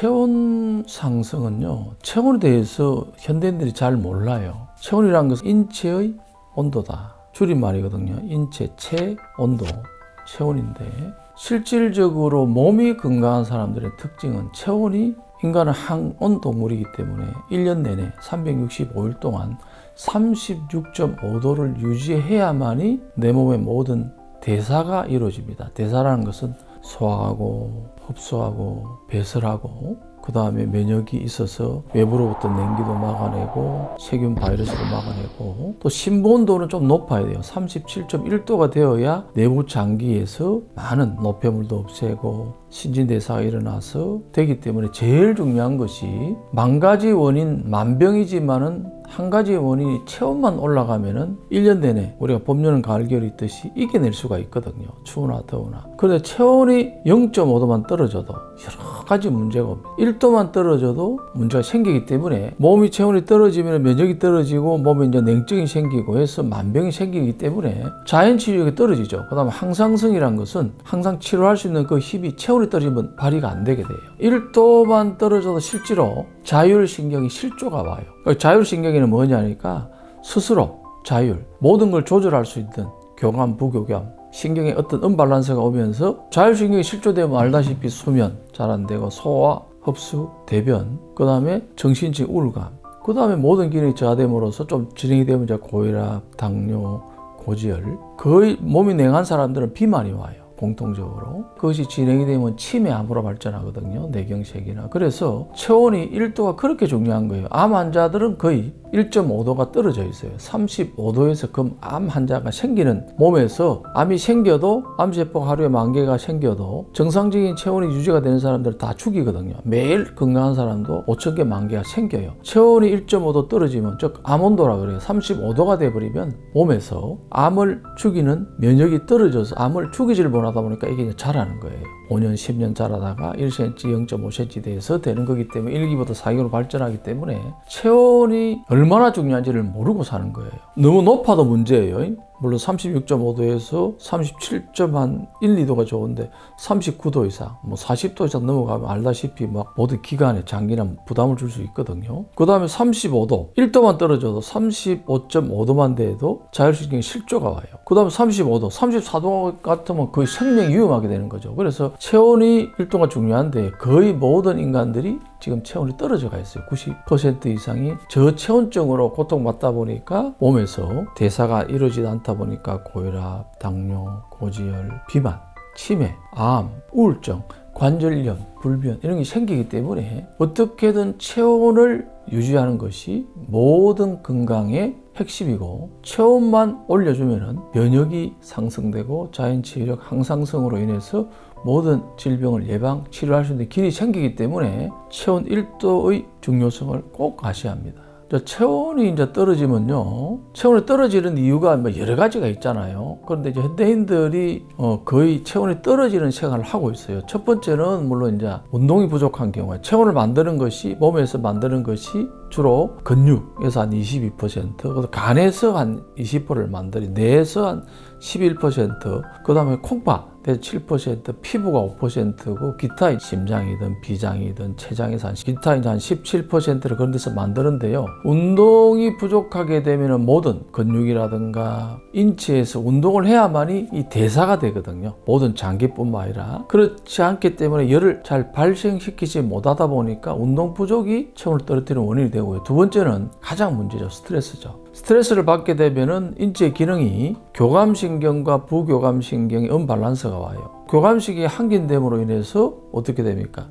체온 상승은요, 체온에 대해서 현대인들이 잘 몰라요. 체온이라는 것은 인체의 온도다. 줄임말이거든요. 인체 체온도, 체온인데 실질적으로 몸이 건강한 사람들의 특징은 체온이, 인간은 항온 동물이기 때문에 1년 내내 365일 동안 36.5도를 유지해야만이 내 몸의 모든 대사가 이루어집니다. 대사라는 것은 소화하고 흡수하고 배설하고 그 다음에 면역이 있어서 외부로부터 냉기도 막아내고 세균 바이러스도 막아내고, 또 심부온도는 좀 높아야 돼요. 37.1도가 되어야 내부 장기에서 많은 노폐물도 없애고 신진대사가 일어나서 되기 때문에 제일 중요한 것이, 만 가지 원인 만병이지만은 한 가지 원인이 체온만 올라가면은 1년 내내 우리가 봄, 여름, 가을, 겨울 있듯이 이겨낼 수가 있거든요. 추우나 더우나. 그런데 체온이 0.5도만 떨어져도 여러 가지 문제가 옵니다. 1도만 떨어져도 문제가 생기기 때문에, 몸이 체온이 떨어지면 면역이 떨어지고 몸에 이제 냉증이 생기고 해서 만병이 생기기 때문에 자연 치료력이 떨어지죠. 그 다음에 항상성이란 것은 항상 치료할 수 있는 그 힘이 체온이 떨어지면 발휘가 안 되게 돼요. 1도만 떨어져도 실제로 자율신경이 실조가 와요. 자율신경에는 뭐냐니까 스스로 자율, 모든 걸 조절할 수 있는 교감, 부교감, 신경에 어떤 언밸런스가 오면서 자율신경이 실조되면 알다시피 수면 잘 안 되고 소화, 흡수, 대변, 그 다음에 정신적 우울감, 그 다음에 모든 기능이 저하됨으로써 좀 진행이 되면 이제 고혈압, 당뇨, 고지혈, 거의 몸이 냉한 사람들은 비만이 와요. 공통적으로. 그것이 진행이 되면 치매암으로 발전하거든요. 뇌경색이나. 그래서 체온이 1도가 그렇게 중요한 거예요. 암 환자들은 거의 1.5도가 떨어져 있어요. 35도에서 그 암 환자가 생기는, 몸에서 암이 생겨도, 암세포가 하루에 10,000개가 생겨도 정상적인 체온이 유지가 되는 사람들 다 죽이거든요. 매일 건강한 사람도 5,000개, 10,000개가 생겨요. 체온이 1.5도 떨어지면, 즉 암온도라 그래요. 35도가 돼버리면 몸에서 암을 죽이는 면역이 떨어져서 암을 죽이지를 못하다 보니까 이게 자라는 거예요. 5년, 10년 자라다가 1cm, 0.5cm 돼서 되는 거기 때문에 1기부터 4기로 발전하기 때문에 체온이 얼마나 중요한지를 모르고 사는 거예요. 너무 높아도 문제예요. 물론 36.5도에서 37.1, 2도가 좋은데 39도 이상, 40도 이상 넘어가면 알다시피 막 모든 기관에 장기나 부담을 줄 수 있거든요. 그 다음에 35도, 1도만 떨어져도 35.5도만 돼도 자율신경이 실조가 와요. 그 다음에 35도, 34도 같으면 거의 생명이 위험하게 되는 거죠. 그래서 체온이 1도가 중요한데 거의 모든 인간들이 지금 체온이 떨어져 가 있어요. 90% 이상이 저체온증으로 고통받다 보니까 몸에서 대사가 이루어지지 않다 보니까 고혈압, 당뇨, 고지혈, 비만, 치매, 암, 우울증, 관절염, 불변 이런 게 생기기 때문에 어떻게든 체온을 유지하는 것이 모든 건강의 핵심이고, 체온만 올려주면 면역이 상승되고 자연치유력 항상성으로 인해서 모든 질병을 예방, 치료할 수 있는 길이 생기기 때문에 체온 1도의 중요성을 꼭 아셔야 합니다. 체온이 이제 떨어지면요, 체온이 떨어지는 이유가 여러 가지가 있잖아요. 그런데 이제 현대인들이 거의 체온이 떨어지는 생활을 하고 있어요. 첫 번째는 물론 이제 운동이 부족한 경우에 체온을 만드는 것이, 몸에서 만드는 것이 주로 근육에서 한 22%, 간에서 한 20%를 만들이, 뇌에서 한 11%, 그 다음에 콩팥 7%, 피부가 5%고 기타 심장이든 비장이든 췌장에서 기타 한 17%를 그런 데서 만드는데요. 운동이 부족하게 되면 모든 근육이라든가 인체에서 운동을 해야만이 이 대사가 되거든요. 모든 장기뿐만 아니라. 그렇지 않기 때문에 열을 잘 발생시키지 못하다 보니까 운동 부족이 체온을 떨어뜨리는 원인이 되고요. 두 번째는 가장 문제죠. 스트레스죠. 스트레스를 받게 되면은 인체 기능이 교감신경과 부교감신경의 언밸런스가 와요. 교감신경이 한긴됨으로 인해서 어떻게 됩니까?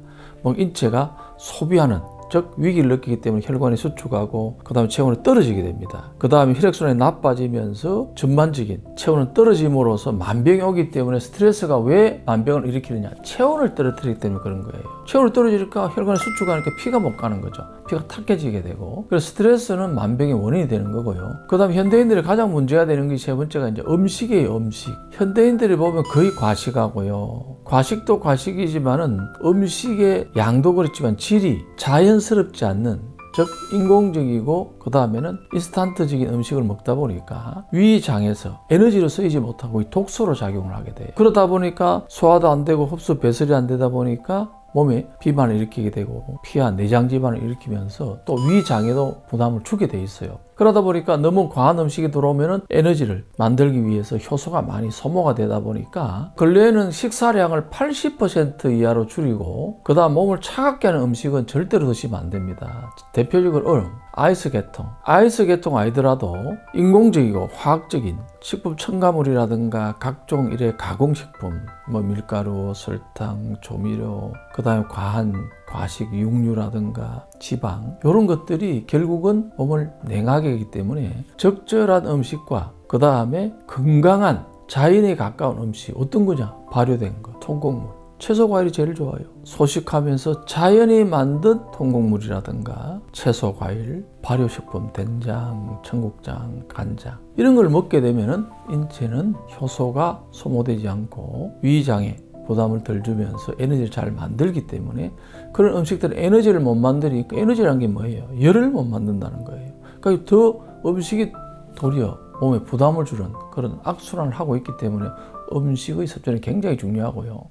인체가 소비하는, 즉 위기를 느끼기 때문에 혈관이 수축하고 그 다음에 체온이 떨어지게 됩니다. 그 다음에 혈액순환이 나빠지면서 전반적인 체온은 떨어짐으로써 만병이 오기 때문에, 스트레스가 왜 만병을 일으키느냐? 체온을 떨어뜨리기 때문에 그런 거예요. 체온이 떨어지니까 혈관이 수축하니까 피가 못 가는 거죠. 피가 탁해지게 되고, 그래서 스트레스는 만병의 원인이 되는 거고요. 그 다음에 현대인들이 가장 문제가 되는 게 세 번째가 이제 음식이에요. 음식. 현대인들이 보면 거의 과식하고요. 과식도 과식이지만은 음식의 양도 그렇지만 질이 자연스럽지 않는, 즉 인공적이고 그 다음에는 인스턴트적인 음식을 먹다 보니까 위장에서 에너지로 쓰이지 못하고 독소로 작용을 하게 돼요. 그러다 보니까 소화도 안 되고 흡수 배설이 안 되다 보니까 몸에 비만을 일으키게 되고 피와 내장 질환을 일으키면서 또 위장에도 부담을 주게 돼 있어요. 그러다 보니까 너무 과한 음식이 들어오면 에너지를 만들기 위해서 효소가 많이 소모가 되다 보니까 근래에는 식사량을 80% 이하로 줄이고 그 다음 몸을 차갑게 하는 음식은 절대로 드시면 안 됩니다. 대표적으로 얼음, 아이스 계통 아니더라도 인공적이고 화학적인 식품 첨가물이라든가 각종 이래 가공식품, 뭐 밀가루, 설탕, 조미료, 그 다음에 과한 과식, 육류라든가 지방 이런 것들이 결국은 몸을 냉하게 하기 때문에 적절한 음식과 그 다음에 건강한 자연에 가까운 음식 어떤 거냐? 발효된 거, 통곡물, 채소 과일이 제일 좋아요. 소식하면서 자연이 만든 통곡물이라든가 채소 과일, 발효식품, 된장, 청국장, 간장 이런 걸 먹게 되면은 인체는 효소가 소모되지 않고 위장에 부담을 덜 주면서 에너지를 잘 만들기 때문에 그런 음식들은 에너지를 못 만드니까 에너지라는 게 뭐예요? 열을 못 만든다는 거예요. 그러니까 더 음식이 도리어 몸에 부담을 주는 그런 악순환을 하고 있기 때문에 음식의 섭취는 굉장히 중요하고요.